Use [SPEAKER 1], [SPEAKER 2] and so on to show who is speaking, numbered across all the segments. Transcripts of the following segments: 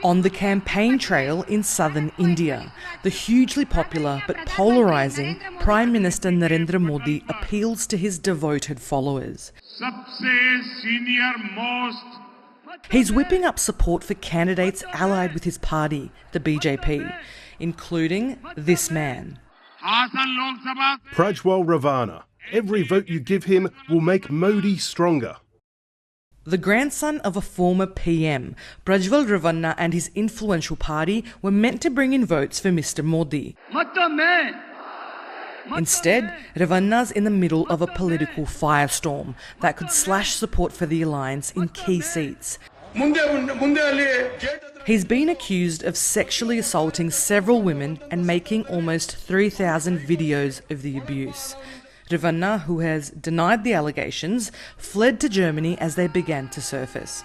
[SPEAKER 1] On the campaign trail in southern India, the hugely popular but polarising Prime Minister Narendra Modi appeals to his devoted followers. He's whipping up support for candidates allied with his party, the BJP, including this man.
[SPEAKER 2] Prajwal Ravana. Every vote you give him will make Modi stronger.
[SPEAKER 1] The grandson of a former PM, Prajwal Ravana and his influential party were meant to bring in votes for Mr. Modi. Instead, Ravana's in the middle of a political firestorm that could slash support for the alliance in key seats. He's been accused of sexually assaulting several women and making almost 3,000 videos of the abuse. Ravana, who has denied the allegations, fled to Germany as they began to surface.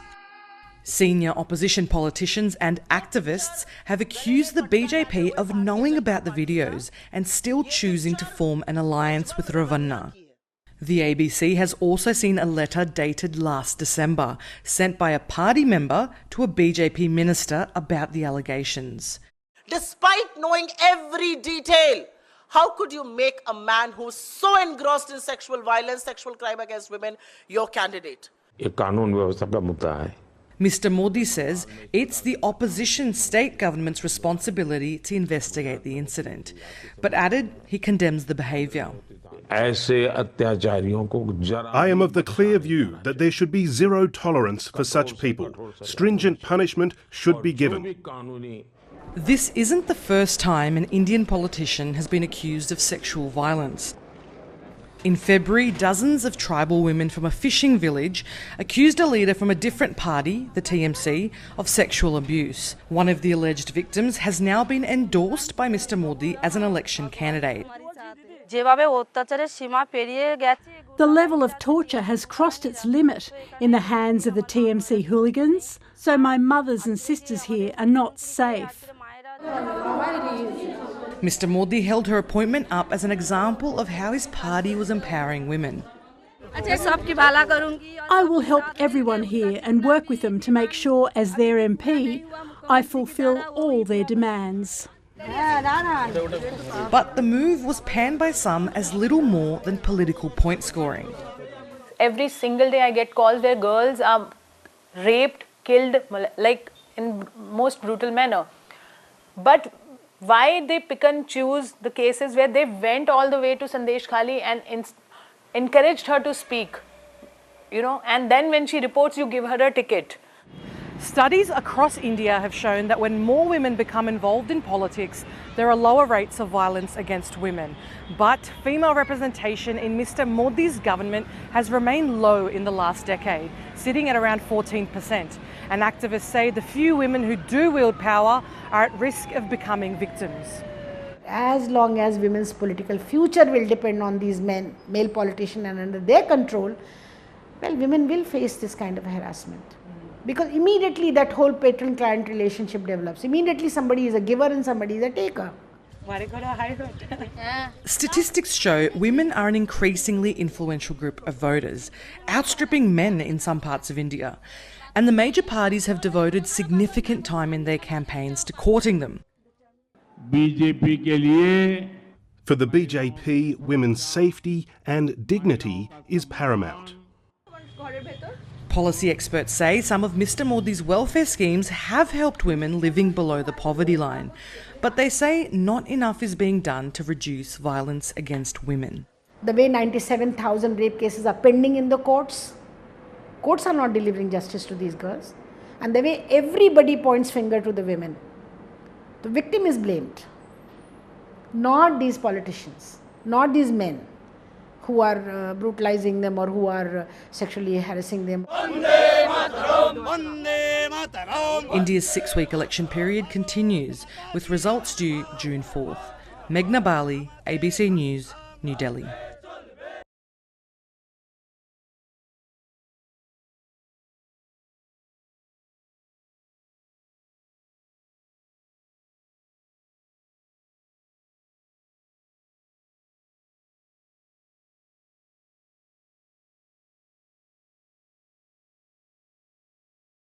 [SPEAKER 1] Senior opposition politicians and activists have accused the BJP of knowing about the videos and still choosing to form an alliance with Ravana. The ABC has also seen a letter dated last December, sent by a party member to a BJP minister about the allegations.
[SPEAKER 3] Despite knowing every detail, how could you make a man who's so engrossed in sexual violence, sexual crime against women, your candidate?
[SPEAKER 1] Mr. Modi says it's the opposition state government's responsibility to investigate the incident, but added he condemns the behaviour.
[SPEAKER 2] I am of the clear view that there should be zero tolerance for such people. Stringent punishment should be given.
[SPEAKER 1] This isn't the first time an Indian politician has been accused of sexual violence. In February, dozens of tribal women from a fishing village accused a leader from a different party, the TMC, of sexual abuse. One of the alleged victims has now been endorsed by Mr. Modi as an election candidate.
[SPEAKER 4] The level of torture has crossed its limit in the hands of the TMC hooligans, so my mothers and sisters here are not safe.
[SPEAKER 1] Mr. Modi held her appointment up as an example of how his party was empowering women.
[SPEAKER 4] I will help everyone here and work with them to make sure, as their MP, I fulfil all their demands.
[SPEAKER 1] But the move was panned by some as little more than political point scoring.
[SPEAKER 5] Every single day I get calls where girls are raped, killed, like in most brutal manner. But why they pick and choose the cases where they went all the way to Sandesh Khali and encouraged her to speak, and then when she reports, you give her a ticket.
[SPEAKER 1] Studies across India have shown that when more women become involved in politics, there are lower rates of violence against women. But female representation in Mr. Modi's government has remained low in the last decade, sitting at around 14%. And activists say the few women who do wield power are at risk of becoming victims.
[SPEAKER 6] As long as women's political future will depend on these male politicians and under their control, well, women will face this kind of harassment. Because immediately that whole patron-client relationship develops. Immediately somebody is a giver and somebody is a taker.
[SPEAKER 1] Statistics show women are an increasingly influential group of voters, outstripping men in some parts of India. And the major parties have devoted significant time in their campaigns to courting them.
[SPEAKER 2] For the BJP, women's safety and dignity is paramount.
[SPEAKER 1] Policy experts say some of Mr. Modi's welfare schemes have helped women living below the poverty line, but they say not enough is being done to reduce violence against women.
[SPEAKER 6] The way 97,000 rape cases are pending in the courts are not delivering justice to these girls, and the way everybody points finger to the women. The victim is blamed, not these politicians, not these men who are brutalizing them or who are sexually harassing them.
[SPEAKER 1] India's 6-week election period continues, with results due June 4th. Meghna Bali, ABC News, New Delhi.